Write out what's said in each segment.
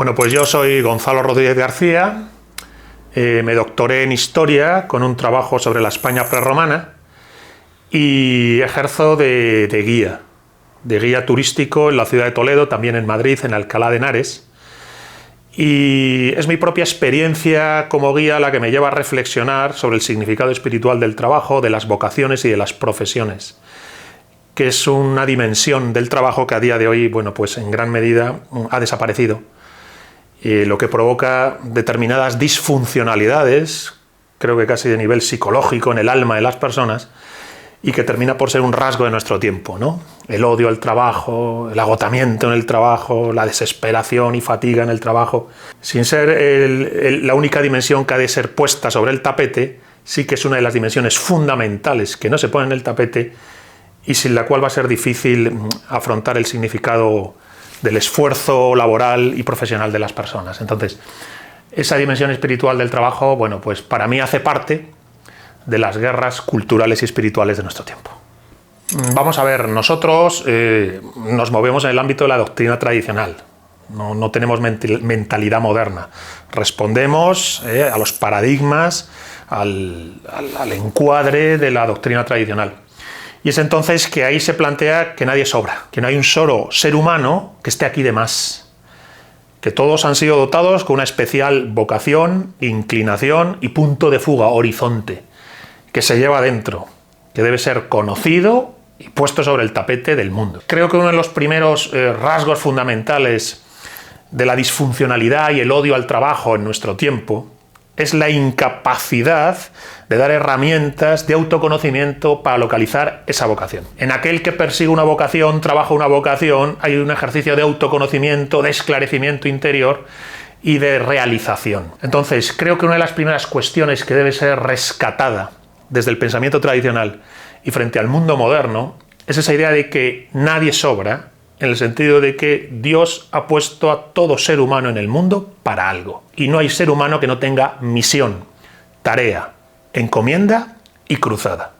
Bueno, pues yo soy Gonzalo Rodríguez García, me doctoré en Historia con un trabajo sobre la España prerromana y ejerzo de guía turístico en la ciudad de Toledo, también en Madrid, en Alcalá de Henares. Y es mi propia experiencia como guía la que me lleva a reflexionar sobre el significado espiritual del trabajo, de las vocaciones y de las profesiones, que es una dimensión del trabajo que a día de hoy, bueno, pues en gran medida ha desaparecido. Lo que provoca determinadas disfuncionalidades, creo que casi de nivel psicológico, en el alma de las personas, y que termina por ser un rasgo de nuestro tiempo, ¿no? El odio al trabajo, el agotamiento en el trabajo, la desesperación y fatiga en el trabajo. Sin ser la única dimensión que ha de ser puesta sobre el tapete, sí que es una de las dimensiones fundamentales que no se pone en el tapete y sin la cual va a ser difícil afrontar el significado del esfuerzo laboral y profesional de las personas. Entonces, esa dimensión espiritual del trabajo, bueno, pues para mí hace parte de las guerras culturales y espirituales de nuestro tiempo. Vamos a ver, nosotros nos movemos en el ámbito de la doctrina tradicional, no tenemos mentalidad moderna, respondemos a los paradigmas, al encuadre de la doctrina tradicional. Y es entonces que ahí se plantea que nadie sobra, que no hay un solo ser humano que esté aquí de más, que todos han sido dotados con una especial vocación, inclinación y punto de fuga, horizonte, que se lleva dentro, que debe ser conocido y puesto sobre el tapete del mundo. Creo que uno de los primeros rasgos fundamentales de la disfuncionalidad y el odio al trabajo en nuestro tiempo es la incapacidad de dar herramientas de autoconocimiento para localizar esa vocación. En aquel que persigue una vocación, trabaja una vocación, hay un ejercicio de autoconocimiento, de esclarecimiento interior y de realización. Entonces, creo que una de las primeras cuestiones que debe ser rescatada desde el pensamiento tradicional y frente al mundo moderno es esa idea de que nadie sobra, en el sentido de que Dios ha puesto a todo ser humano en el mundo para algo. Y no hay ser humano que no tenga misión, tarea, encomienda y cruzada.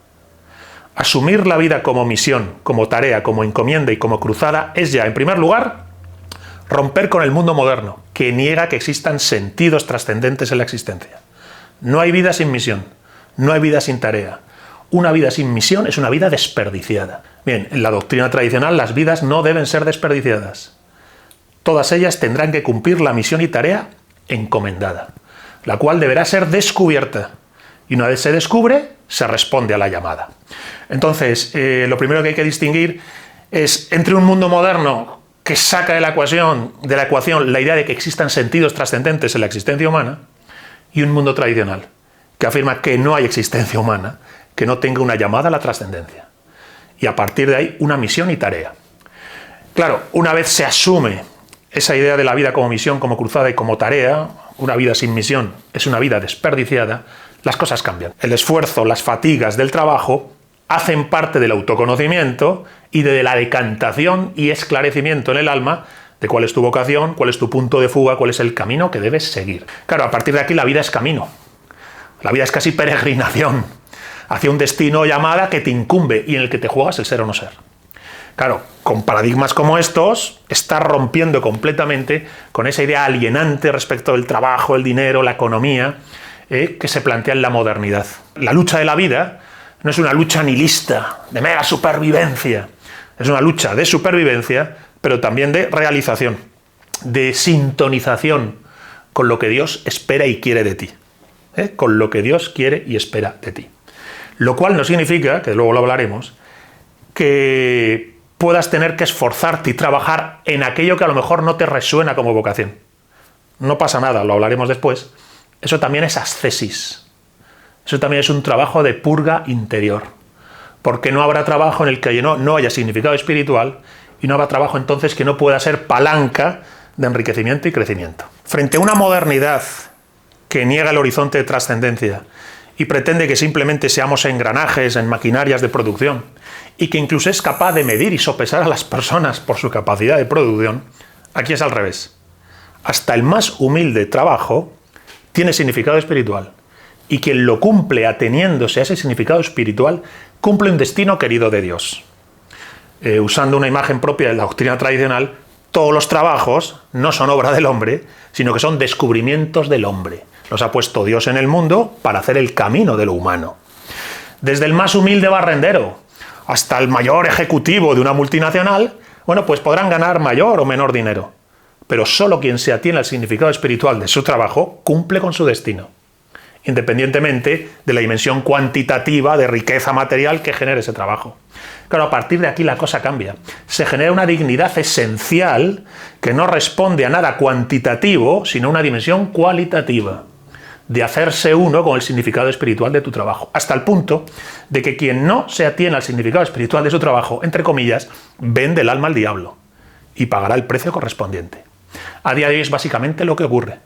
Asumir la vida como misión, como tarea, como encomienda y como cruzada es ya, en primer lugar, romper con el mundo moderno, que niega que existan sentidos trascendentes en la existencia. No hay vida sin misión, no hay vida sin tarea. Una vida sin misión es una vida desperdiciada. Bien, en la doctrina tradicional las vidas no deben ser desperdiciadas. Todas ellas tendrán que cumplir la misión y tarea encomendada, la cual deberá ser descubierta. Y una vez se descubre, se responde a la llamada. Entonces, lo primero que hay que distinguir es entre un mundo moderno que saca de la ecuación la idea de que existan sentidos trascendentes en la existencia humana y un mundo tradicional que afirma que no hay existencia humana que no tenga una llamada a la trascendencia. Y a partir de ahí, una misión y tarea. Claro, una vez se asume esa idea de la vida como misión, como cruzada y como tarea, una vida sin misión es una vida desperdiciada, las cosas cambian. El esfuerzo, las fatigas del trabajo hacen parte del autoconocimiento y de la decantación y esclarecimiento en el alma de cuál es tu vocación, cuál es tu punto de fuga, cuál es el camino que debes seguir. Claro, a partir de aquí la vida es camino. La vida es casi peregrinación hacia un destino llamada que te incumbe y en el que te juegas el ser o no ser. Claro, con paradigmas como estos, estás rompiendo completamente con esa idea alienante respecto del trabajo, el dinero, la economía, que se plantea en la modernidad. La lucha de la vida no es una lucha nihilista, de mera supervivencia. Es una lucha de supervivencia, pero también de realización, de sintonización con lo que Dios espera y quiere de ti. Con lo que Dios quiere y espera de ti. Lo cual no significa, que luego lo hablaremos, que puedas tener que esforzarte y trabajar en aquello que a lo mejor no te resuena como vocación. No pasa nada, lo hablaremos después. Eso también es ascesis. Eso también es un trabajo de purga interior. Porque no habrá trabajo en el que no haya significado espiritual y no habrá trabajo entonces que no pueda ser palanca de enriquecimiento y crecimiento. Frente a una modernidad que niega el horizonte de trascendencia y pretende que simplemente seamos engranajes en maquinarias de producción y que incluso es capaz de medir y sopesar a las personas por su capacidad de producción, aquí es al revés. Hasta el más humilde trabajo tiene significado espiritual y quien lo cumple ateniéndose a ese significado espiritual cumple un destino querido de Dios. Usando una imagen propia de la doctrina tradicional, todos los trabajos no son obra del hombre, sino que son descubrimientos del hombre. Los ha puesto Dios en el mundo para hacer el camino de lo humano. Desde el más humilde barrendero hasta el mayor ejecutivo de una multinacional, bueno, pues podrán ganar mayor o menor dinero. Pero solo quien se atiene al significado espiritual de su trabajo cumple con su destino, independientemente de la dimensión cuantitativa de riqueza material que genere ese trabajo. Claro, a partir de aquí la cosa cambia. Se genera una dignidad esencial que no responde a nada cuantitativo, sino a una dimensión cualitativa, de hacerse uno con el significado espiritual de tu trabajo, hasta el punto de que quien no se atiene al significado espiritual de su trabajo, entre comillas, vende el alma al diablo y pagará el precio correspondiente. A día de hoy es básicamente lo que ocurre.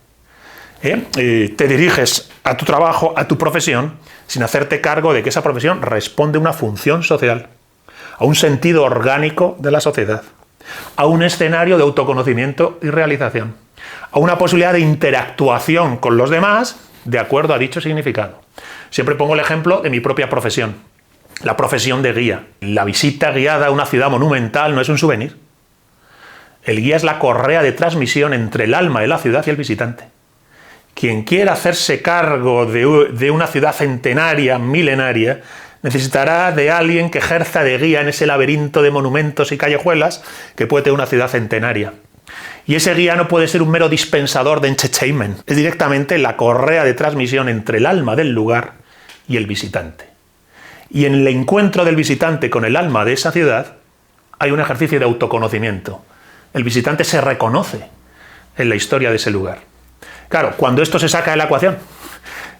Te diriges a tu trabajo, a tu profesión, sin hacerte cargo de que esa profesión responde a una función social, a un sentido orgánico de la sociedad, a un escenario de autoconocimiento y realización, a una posibilidad de interactuación con los demás de acuerdo a dicho significado. Siempre pongo el ejemplo de mi propia profesión, la profesión de guía. La visita guiada a una ciudad monumental no es un souvenir. El guía es la correa de transmisión entre el alma de la ciudad y el visitante. Quien quiera hacerse cargo de una ciudad centenaria, milenaria, necesitará de alguien que ejerza de guía en ese laberinto de monumentos y callejuelas que puede tener una ciudad centenaria. Y ese guía no puede ser un mero dispensador de entertainment, es directamente la correa de transmisión entre el alma del lugar y el visitante. Y en el encuentro del visitante con el alma de esa ciudad hay un ejercicio de autoconocimiento. El visitante se reconoce en la historia de ese lugar. Claro, cuando esto se saca de la ecuación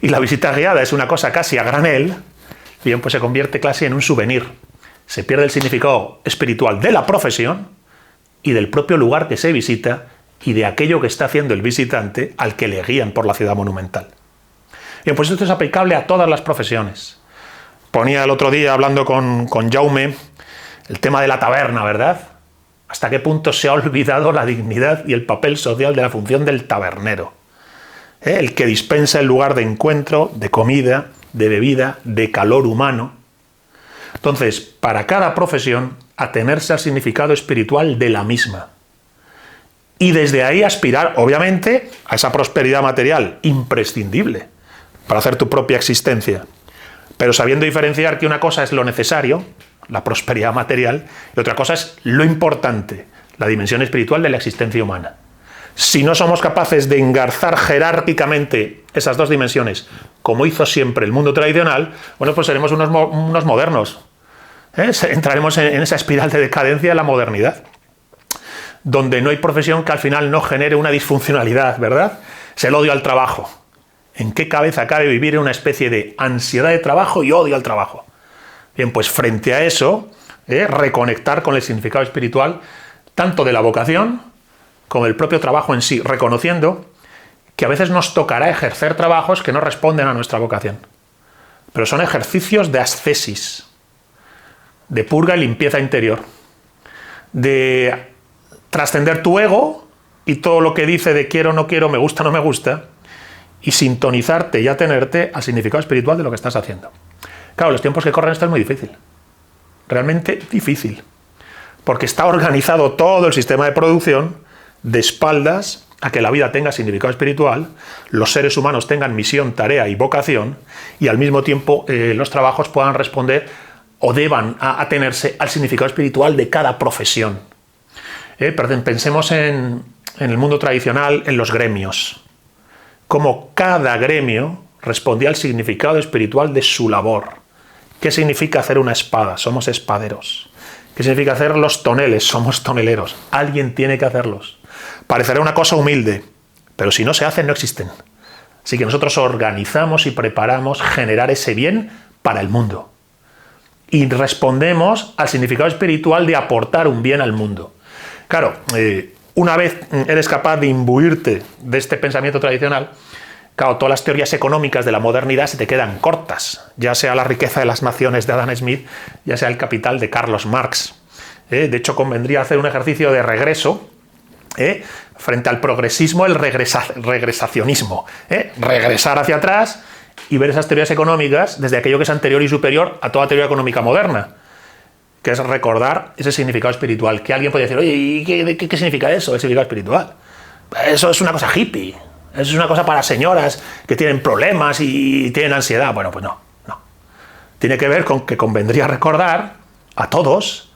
y la visita guiada es una cosa casi a granel, bien, pues se convierte casi en un souvenir. Se pierde el significado espiritual de la profesión y del propio lugar que se visita y de aquello que está haciendo el visitante al que le guían por la ciudad monumental. Bien, pues esto es aplicable a todas las profesiones. Ponía el otro día, hablando con Jaume, el tema de la taberna, ¿verdad? ¿Hasta qué punto se ha olvidado la dignidad y el papel social de la función del tabernero? El que dispensa el lugar de encuentro, de comida, de bebida, de calor humano. Entonces, para cada profesión, atenerse al significado espiritual de la misma. Y desde ahí aspirar, obviamente, a esa prosperidad material imprescindible para hacer tu propia existencia. Pero sabiendo diferenciar que una cosa es lo necesario, la prosperidad material, y otra cosa es lo importante, la dimensión espiritual de la existencia humana. Si no somos capaces de engarzar jerárquicamente esas dos dimensiones, como hizo siempre el mundo tradicional, bueno, pues seremos unos modernos. Entraremos en esa espiral de decadencia de la modernidad, donde no hay profesión que al final no genere una disfuncionalidad, ¿verdad? Es el odio al trabajo. ¿En qué cabeza cabe vivir en una especie de ansiedad de trabajo y odio al trabajo? Bien, pues frente a eso, reconectar con el significado espiritual, tanto de la vocación como del propio trabajo en sí, reconociendo que a veces nos tocará ejercer trabajos que no responden a nuestra vocación. Pero son ejercicios de ascesis, de purga y limpieza interior, de trascender tu ego y todo lo que dice de quiero, no quiero, me gusta, no me gusta, y sintonizarte y atenerte al significado espiritual de lo que estás haciendo. Claro, los tiempos que corren esto es muy difícil, realmente difícil, porque está organizado todo el sistema de producción de espaldas a que la vida tenga significado espiritual, los seres humanos tengan misión, tarea y vocación, y al mismo tiempo los trabajos puedan responder o deban atenerse al significado espiritual de cada profesión. Pensemos en el mundo tradicional, en los gremios, como cada gremio respondía al significado espiritual de su labor. ¿Qué significa hacer una espada? Somos espaderos. ¿Qué significa hacer los toneles? Somos toneleros. Alguien tiene que hacerlos. Parecerá una cosa humilde, pero si no se hacen, no existen. Así que nosotros organizamos y preparamos generar ese bien para el mundo. Y respondemos al significado espiritual de aportar un bien al mundo. Claro, una vez eres capaz de imbuirte de este pensamiento tradicional, claro, todas las teorías económicas de la modernidad se te quedan cortas, ya sea la riqueza de las naciones de Adam Smith, ya sea el Capital de Carlos Marx. De hecho, convendría hacer un ejercicio de regreso frente al progresismo, el regresacionismo. Regresar hacia atrás y ver esas teorías económicas desde aquello que es anterior y superior a toda teoría económica moderna. que es recordar ese significado espiritual. Que alguien puede decir, oye, ¿y qué significa eso, el significado espiritual? Eso es una cosa hippie, eso es una cosa para señoras que tienen problemas y tienen ansiedad. Bueno, pues no. Tiene que ver con que convendría recordar a todos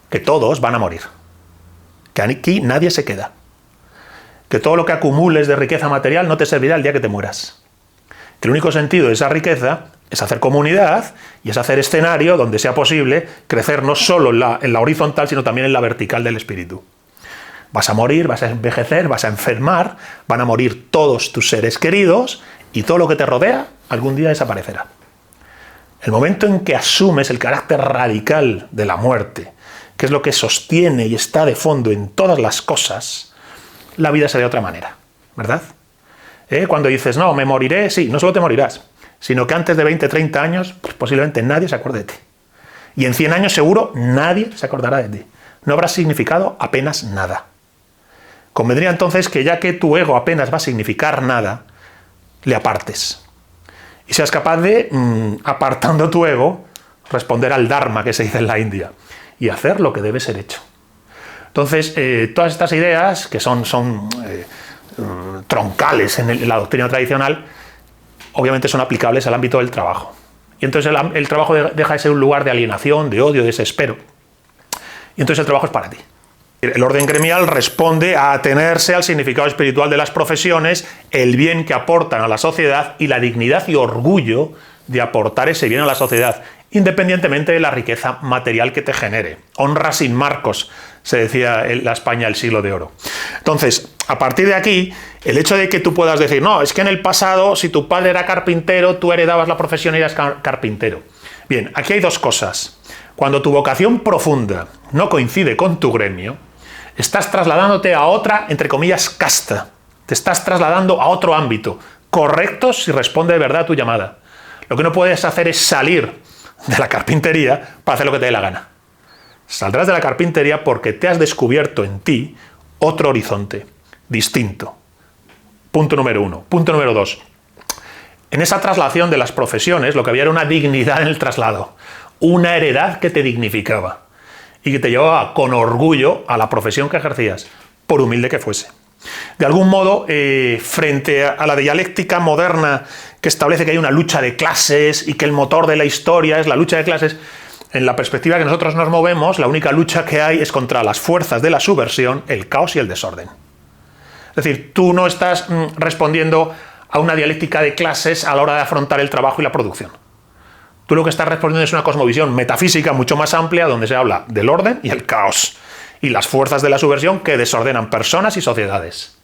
que todos van a morir. Que aquí nadie se queda. Que todo lo que acumules de riqueza material no te servirá el día que te mueras. Que el único sentido de esa riqueza es hacer comunidad y es hacer escenario donde sea posible crecer no solo en la horizontal, sino también en la vertical del espíritu. Vas a morir, vas a envejecer, vas a enfermar, van a morir todos tus seres queridos y todo lo que te rodea algún día desaparecerá. El momento en que asumes el carácter radical de la muerte, que es lo que sostiene y está de fondo en todas las cosas, la vida será de otra manera, ¿verdad? Cuando dices, no, me moriré, sí, no solo te morirás, sino que antes de 20, 30 años, pues posiblemente nadie se acuerde de ti. Y en 100 años seguro nadie se acordará de ti. No habrá significado apenas nada. Convendría entonces que ya que tu ego apenas va a significar nada, le apartes. Y seas capaz de, apartando tu ego, responder al Dharma que se dice en la India y hacer lo que debe ser hecho. Entonces, todas estas ideas, que son troncales en la doctrina tradicional, obviamente son aplicables al ámbito del trabajo. Y entonces el trabajo deja de ser un lugar de alienación, de odio, de desespero. Y entonces el trabajo es para ti. El orden gremial responde a atenerse al significado espiritual de las profesiones, el bien que aportan a la sociedad y la dignidad y orgullo de aportar ese bien a la sociedad, independientemente de la riqueza material que te genere. Honra sin marcos, se decía en la España del siglo de oro. Entonces, a partir de aquí, el hecho de que tú puedas decir, no, es que en el pasado, si tu padre era carpintero, tú heredabas la profesión y eras carpintero. Bien, aquí hay dos cosas. Cuando tu vocación profunda no coincide con tu gremio, estás trasladándote a otra, entre comillas, casta. Te estás trasladando a otro ámbito, correcto si responde de verdad a tu llamada. Lo que no puedes hacer es salir de la carpintería para hacer lo que te dé la gana. Saldrás de la carpintería porque te has descubierto en ti otro horizonte, distinto. Punto número 1. Punto número 2. En esa traslación de las profesiones, lo que había era una dignidad en el traslado, una heredad que te dignificaba y que te llevaba con orgullo a la profesión que ejercías, por humilde que fuese. De algún modo, frente a la dialéctica moderna que establece que hay una lucha de clases y que el motor de la historia es la lucha de clases, en la perspectiva que nosotros nos movemos, la única lucha que hay es contra las fuerzas de la subversión, el caos y el desorden. Es decir, tú no estás respondiendo a una dialéctica de clases a la hora de afrontar el trabajo y la producción. Tú lo que estás respondiendo es una cosmovisión metafísica mucho más amplia donde se habla del orden y el caos y las fuerzas de la subversión que desordenan personas y sociedades.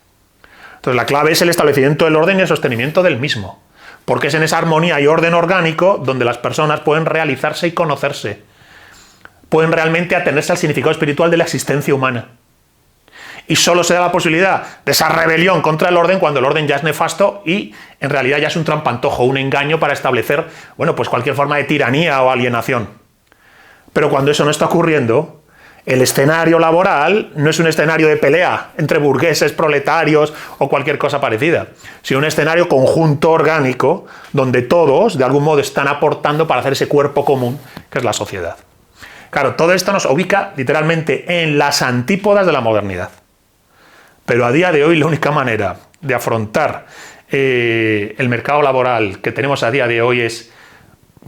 Entonces la clave es el establecimiento del orden y el sostenimiento del mismo, porque es en esa armonía y orden orgánico donde las personas pueden realizarse y conocerse, pueden realmente atenerse al significado espiritual de la existencia humana. Y solo se da la posibilidad de esa rebelión contra el orden cuando el orden ya es nefasto y en realidad ya es un trampantojo, un engaño para establecer, bueno, pues cualquier forma de tiranía o alienación. Pero cuando eso no está ocurriendo, el escenario laboral no es un escenario de pelea entre burgueses, proletarios o cualquier cosa parecida, sino un escenario conjunto orgánico donde todos de algún modo están aportando para hacer ese cuerpo común que es la sociedad. Claro, todo esto nos ubica literalmente en las antípodas de la modernidad. Pero a día de hoy la única manera de afrontar el mercado laboral que tenemos a día de hoy es,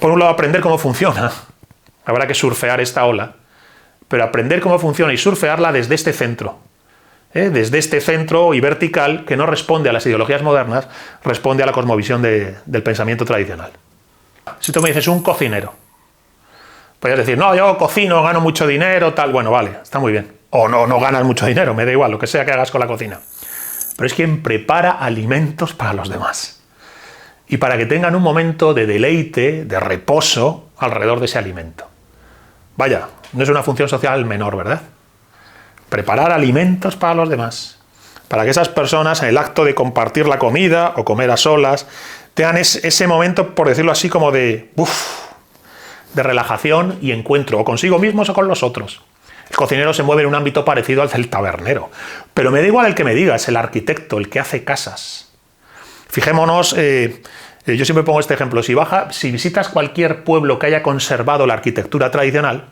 por un lado, aprender cómo funciona. Habrá que surfear esta ola, pero aprender cómo funciona y surfearla desde este centro. Desde este centro y vertical que no responde a las ideologías modernas, responde a la cosmovisión del pensamiento tradicional. Si tú me dices un cocinero, podrías decir, no, yo cocino, gano mucho dinero, tal. Bueno, vale, está muy bien. O no ganas mucho dinero, me da igual, lo que sea que hagas con la cocina. Pero es quien prepara alimentos para los demás. Y para que tengan un momento de deleite, de reposo, alrededor de ese alimento. Vaya, no es una función social menor, ¿verdad? Preparar alimentos para los demás. Para que esas personas, en el acto de compartir la comida o comer a solas, tengan ese momento, por decirlo así, como de relajación y encuentro, o consigo mismos o con los otros. El cocinero se mueve en un ámbito parecido al del tabernero. Pero me da igual el que me digas, el arquitecto, el que hace casas. Fijémonos, yo siempre pongo este ejemplo, si visitas cualquier pueblo que haya conservado la arquitectura tradicional,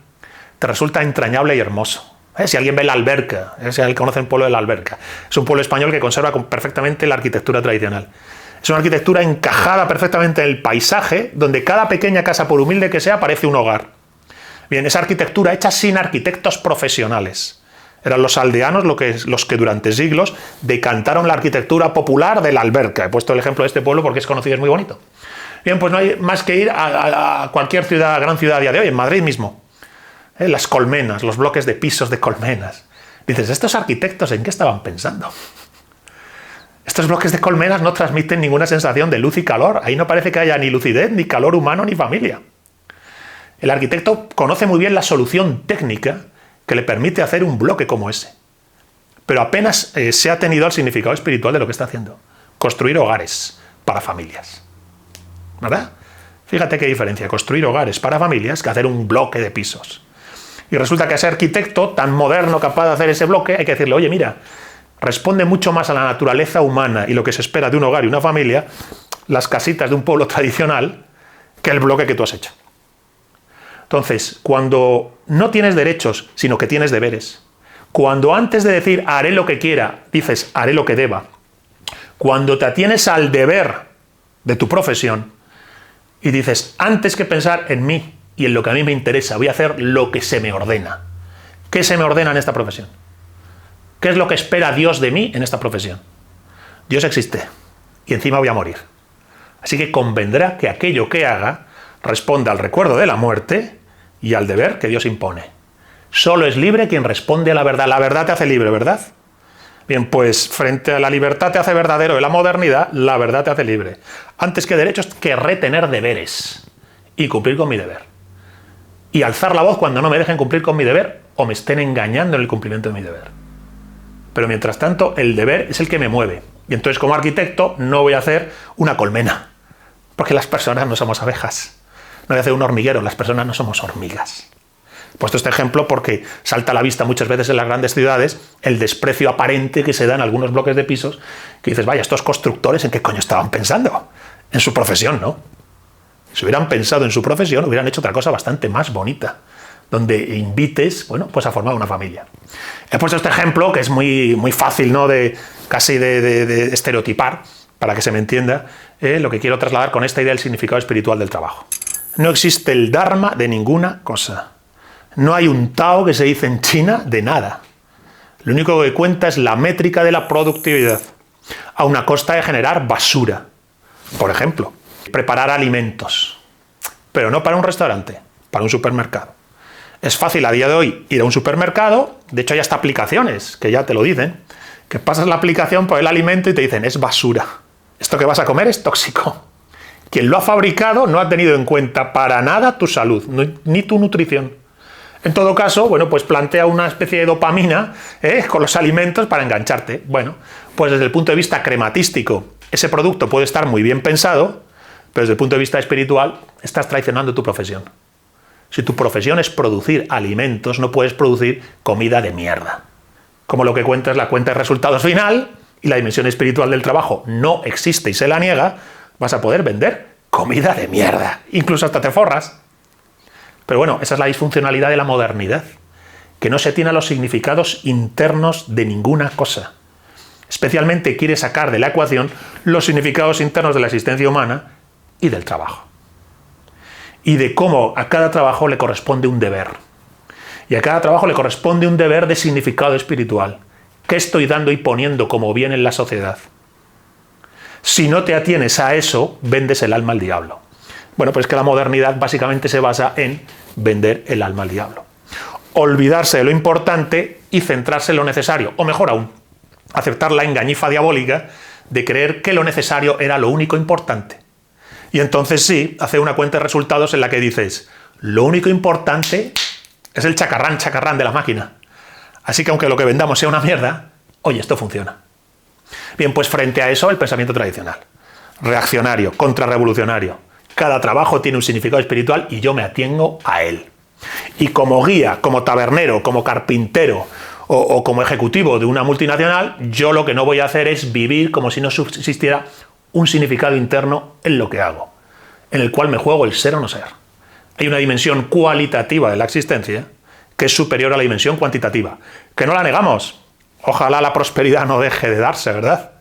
te resulta entrañable y hermoso. Si alguien ve la Alberca, si alguien conoce el pueblo de la Alberca, es un pueblo español que conserva perfectamente la arquitectura tradicional. Es una arquitectura encajada perfectamente en el paisaje, donde cada pequeña casa, por humilde que sea, parece un hogar. Bien, esa arquitectura hecha sin arquitectos profesionales. Eran los aldeanos los que durante siglos decantaron la arquitectura popular de la Alberca. He puesto el ejemplo de este pueblo porque es conocido y es muy bonito. Bien, pues no hay más que ir a cualquier ciudad, gran ciudad a día de hoy, en Madrid mismo. Las colmenas, los bloques de pisos de colmenas. Dices, ¿estos arquitectos en qué estaban pensando? Estos bloques de colmenas no transmiten ninguna sensación de luz y calor. Ahí no parece que haya ni lucidez, ni calor humano, ni familia. El arquitecto conoce muy bien la solución técnica que le permite hacer un bloque como ese. Pero apenas se ha tenido al significado espiritual de lo que está haciendo. Construir hogares para familias. ¿Verdad? Fíjate qué diferencia, construir hogares para familias que hacer un bloque de pisos. Y resulta que ese arquitecto tan moderno, capaz de hacer ese bloque, hay que decirle, oye, mira, responde mucho más a la naturaleza humana y lo que se espera de un hogar y una familia, las casitas de un pueblo tradicional, que el bloque que tú has hecho. Entonces, cuando no tienes derechos, sino que tienes deberes, cuando antes de decir haré lo que quiera, dices haré lo que deba, cuando te atienes al deber de tu profesión y dices antes que pensar en mí y en lo que a mí me interesa, voy a hacer lo que se me ordena. ¿Qué se me ordena en esta profesión? ¿Qué es lo que espera Dios de mí en esta profesión? Dios existe y encima voy a morir. Así que convendrá que aquello que haga responda al recuerdo de la muerte y al deber que Dios impone. Solo es libre quien responde a la verdad. La verdad te hace libre, ¿verdad? Bien, pues frente a la libertad te hace verdadero y la modernidad, la verdad te hace libre. Antes que derechos, querré tener deberes y cumplir con mi deber. Y alzar la voz cuando no me dejen cumplir con mi deber o me estén engañando en el cumplimiento de mi deber. Pero mientras tanto, el deber es el que me mueve. Y entonces, como arquitecto, no voy a hacer una colmena. Porque las personas no somos abejas. No voy a hacer un hormiguero, las personas no somos hormigas. He puesto este ejemplo porque salta a la vista muchas veces en las grandes ciudades el desprecio aparente que se da en algunos bloques de pisos, que dices, vaya, estos constructores, ¿en qué coño estaban pensando? En su profesión, ¿no? Si hubieran pensado en su profesión, hubieran hecho otra cosa bastante más bonita, donde invites, bueno, pues a formar una familia. He puesto este ejemplo, que es muy fácil, ¿no? Casi de estereotipar, para que se me entienda, lo que quiero trasladar con esta idea del significado espiritual del trabajo. No existe el Dharma de ninguna cosa. No hay un Tao que se dice en China de nada. Lo único que cuenta es la métrica de la productividad, a una costa de generar basura. Por ejemplo, preparar alimentos, pero no para un restaurante, para un supermercado. Es fácil a día de hoy ir a un supermercado, de hecho hay hasta aplicaciones que ya te lo dicen, que pasas la aplicación por el alimento y te dicen es basura. Esto que vas a comer es tóxico. Quien lo ha fabricado no ha tenido en cuenta para nada tu salud, ni tu nutrición. En todo caso, bueno, pues plantea una especie de dopamina con los alimentos para engancharte. Bueno, pues desde el punto de vista crematístico, ese producto puede estar muy bien pensado, pero desde el punto de vista espiritual, estás traicionando tu profesión. Si tu profesión es producir alimentos, no puedes producir comida de mierda. Como lo que cuenta es la cuenta de resultados final y la dimensión espiritual del trabajo no existe y se la niega, vas a poder vender comida de mierda. Incluso hasta te forras. Pero bueno, esa es la disfuncionalidad de la modernidad, que no se tiene a los significados internos de ninguna cosa. Especialmente quiere sacar de la ecuación los significados internos de la existencia humana y del trabajo. Y de cómo a cada trabajo le corresponde un deber. Y a cada trabajo le corresponde un deber de significado espiritual. ¿Qué estoy dando y poniendo como bien en la sociedad? Si no te atienes a eso, vendes el alma al diablo. Bueno, pues que la modernidad básicamente se basa en vender el alma al diablo. Olvidarse de lo importante y centrarse en lo necesario. O mejor aún, aceptar la engañifa diabólica de creer que lo necesario era lo único importante. Y entonces sí, hace una cuenta de resultados en la que dices, lo único importante es el chacarrán de la máquina. Así que aunque lo que vendamos sea una mierda, oye, esto funciona. Bien, pues frente a eso, el pensamiento tradicional. Reaccionario, contrarrevolucionario. Cada trabajo tiene un significado espiritual y yo me atiengo a él. Y como guía, como tabernero, como carpintero o como ejecutivo de una multinacional, yo lo que no voy a hacer es vivir como si no existiera un significado interno en lo que hago, en el cual me juego el ser o no ser. Hay una dimensión cualitativa de la existencia que es superior a la dimensión cuantitativa. Que no la negamos. Ojalá la prosperidad no deje de darse, ¿verdad?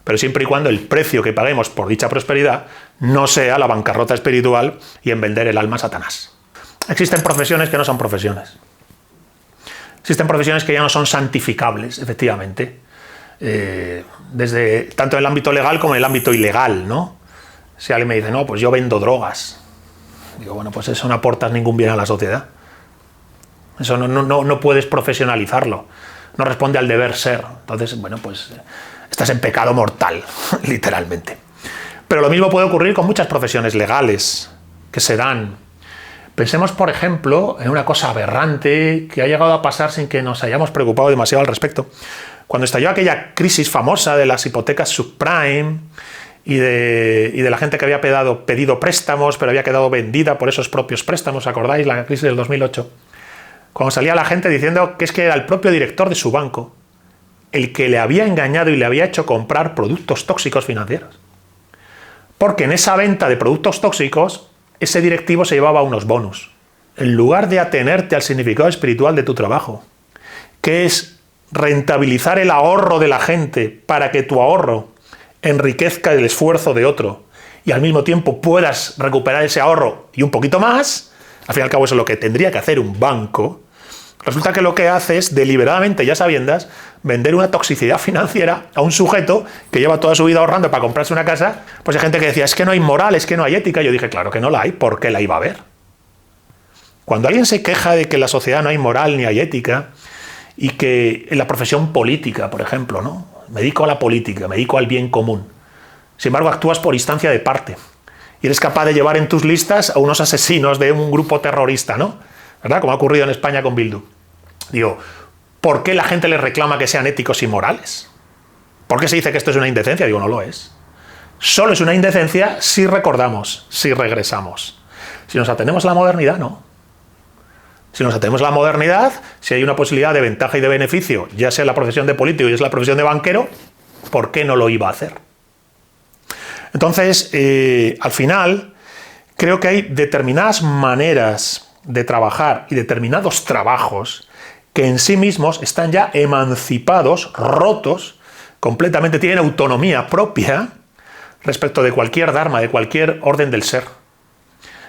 Pero siempre y cuando el precio que paguemos por dicha prosperidad no sea la bancarrota espiritual y en vender el alma a Satanás. Existen profesiones que no son profesiones. Existen profesiones que ya no son santificables, efectivamente. Desde tanto en el ámbito legal como en el ámbito ilegal, ¿no? Si alguien me dice, no, pues yo vendo drogas. Digo, bueno, pues eso no aportas ningún bien a la sociedad. Eso no puedes profesionalizarlo. No responde al deber ser. Entonces, bueno, pues estás en pecado mortal, literalmente. Pero lo mismo puede ocurrir con muchas profesiones legales que se dan. Pensemos, por ejemplo, en una cosa aberrante que ha llegado a pasar sin que nos hayamos preocupado demasiado al respecto. Cuando estalló aquella crisis famosa de las hipotecas subprime y de la gente que había pedido préstamos, pero había quedado vendida por esos propios préstamos, ¿acordáis? La crisis del 2008. Cuando salía la gente diciendo que es que era el propio director de su banco el que le había engañado y le había hecho comprar productos tóxicos financieros. Porque en esa venta de productos tóxicos, ese directivo se llevaba unos bonus. En lugar de atenerte al significado espiritual de tu trabajo, que es rentabilizar el ahorro de la gente para que tu ahorro enriquezca el esfuerzo de otro y al mismo tiempo puedas recuperar ese ahorro y un poquito más, al fin y al cabo eso es lo que tendría que hacer un banco. Resulta que lo que hace es deliberadamente, ya sabiendas, vender una toxicidad financiera a un sujeto que lleva toda su vida ahorrando para comprarse una casa. Pues hay gente que decía, es que no hay moral, es que no hay ética. Yo dije, claro que no la hay, ¿por qué la iba a haber? Cuando alguien se queja de que en la sociedad no hay moral ni hay ética, y que en la profesión política, por ejemplo, ¿no? Me dedico a la política, me dedico al bien común. Sin embargo, actúas por instancia de parte. Y eres capaz de llevar en tus listas a unos asesinos de un grupo terrorista, ¿no? ¿Verdad? Como ha ocurrido en España con Bildu. Digo, ¿por qué la gente les reclama que sean éticos y morales? ¿Por qué se dice que esto es una indecencia? Digo, no lo es. Solo es una indecencia si recordamos, si regresamos. Si nos atenemos a la modernidad, no. Si nos atenemos a la modernidad, si hay una posibilidad de ventaja y de beneficio, ya sea en la profesión de político y es la profesión de banquero, ¿por qué no lo iba a hacer? Entonces, al final, creo que hay determinadas maneras de trabajar y determinados trabajos que en sí mismos están ya emancipados, rotos, completamente tienen autonomía propia respecto de cualquier dharma, de cualquier orden del ser,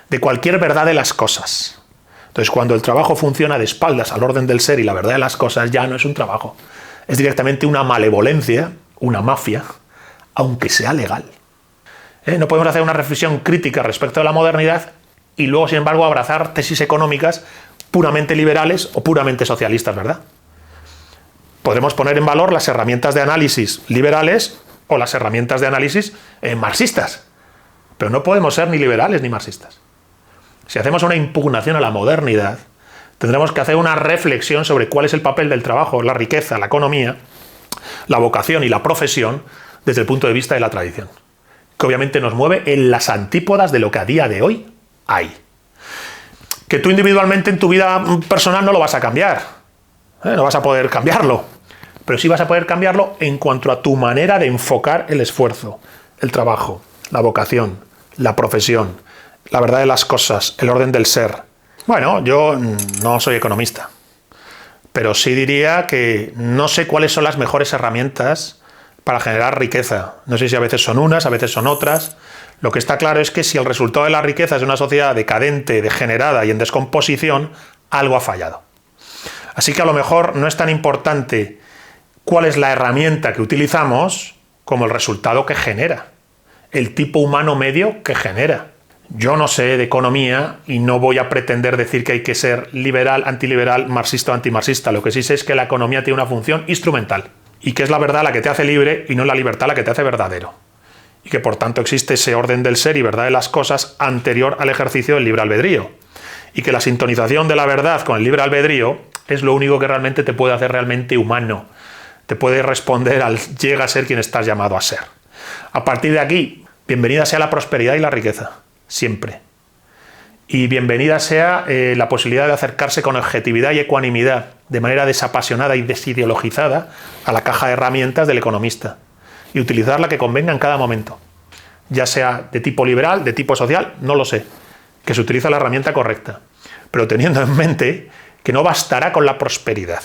de cualquier verdad de las cosas. Entonces, cuando el trabajo funciona de espaldas al orden del ser y la verdad de las cosas, ya no es un trabajo, es directamente una malevolencia, una mafia, aunque sea legal. No podemos hacer una reflexión crítica respecto a la modernidad y luego, sin embargo, abrazar tesis económicas puramente liberales o puramente socialistas, ¿verdad? Podremos poner en valor las herramientas de análisis liberales o las herramientas de análisis marxistas, pero no podemos ser ni liberales ni marxistas. Si hacemos una impugnación a la modernidad, tendremos que hacer una reflexión sobre cuál es el papel del trabajo, la riqueza, la economía, la vocación y la profesión desde el punto de vista de la tradición, que obviamente nos mueve en las antípodas de lo que a día de hoy hay. Que tú individualmente en tu vida personal no lo vas a cambiar, no vas a poder cambiarlo, pero sí vas a poder cambiarlo en cuanto a tu manera de enfocar el esfuerzo, el trabajo, la vocación, la profesión, la verdad de las cosas, el orden del ser. Bueno, yo no soy economista, pero sí diría que no sé cuáles son las mejores herramientas para generar riqueza. No sé si a veces son unas, a veces son otras. Lo que está claro es que si el resultado de la riqueza es una sociedad decadente, degenerada y en descomposición, algo ha fallado. Así que a lo mejor no es tan importante cuál es la herramienta que utilizamos como el resultado que genera, el tipo humano medio que genera. Yo no sé de economía y no voy a pretender decir que hay que ser liberal, antiliberal, marxista o antimarxista. Lo que sí sé es que la economía tiene una función instrumental y que es la verdad la que te hace libre y no la libertad la que te hace verdadero. Y que por tanto existe ese orden del ser y verdad de las cosas anterior al ejercicio del libre albedrío. Y que la sintonización de la verdad con el libre albedrío es lo único que realmente te puede hacer realmente humano. Te puede responder al llega a ser quien estás llamado a ser. A partir de aquí, bienvenida sea la prosperidad y la riqueza. Siempre. Y bienvenida sea la posibilidad de acercarse con objetividad y ecuanimidad, de manera desapasionada y desideologizada, a la caja de herramientas del economista. Y utilizar la que convenga en cada momento. Ya sea de tipo liberal, de tipo social, no lo sé. Que se utiliza la herramienta correcta. Pero teniendo en mente que no bastará con la prosperidad.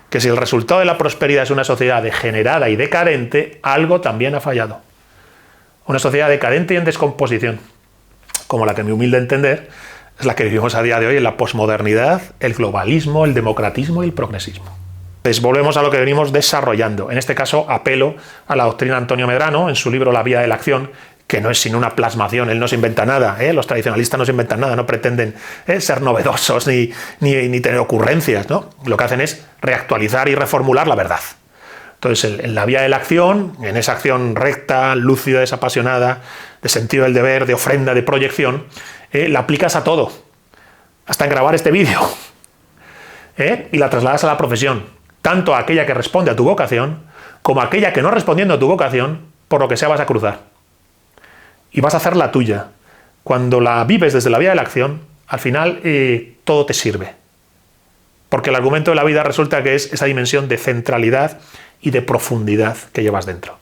Que si el resultado de la prosperidad es una sociedad degenerada y decadente, algo también ha fallado. Una sociedad decadente y en descomposición, como la que, en mi humilde entender, es la que vivimos a día de hoy en la posmodernidad, el globalismo, el democratismo y el progresismo. Entonces, volvemos a lo que venimos desarrollando. En este caso, apelo a la doctrina de Antonio Medrano, en su libro La vía de la acción, que no es sino una plasmación, él no se inventa nada, los tradicionalistas no se inventan nada, no pretenden ser novedosos ni tener ocurrencias, ¿no? Lo que hacen es reactualizar y reformular la verdad. Entonces, en la vía de la acción, en esa acción recta, lúcida, desapasionada, de sentido del deber, de ofrenda, de proyección, la aplicas a todo, hasta en grabar este vídeo, y la trasladas a la profesión, tanto a aquella que responde a tu vocación, como a aquella que no respondiendo a tu vocación, por lo que sea vas a cruzar. Y vas a hacer la tuya. Cuando la vives desde la vía de la acción, al final todo te sirve. Porque el argumento de la vida resulta que es esa dimensión de centralidad y de profundidad que llevas dentro.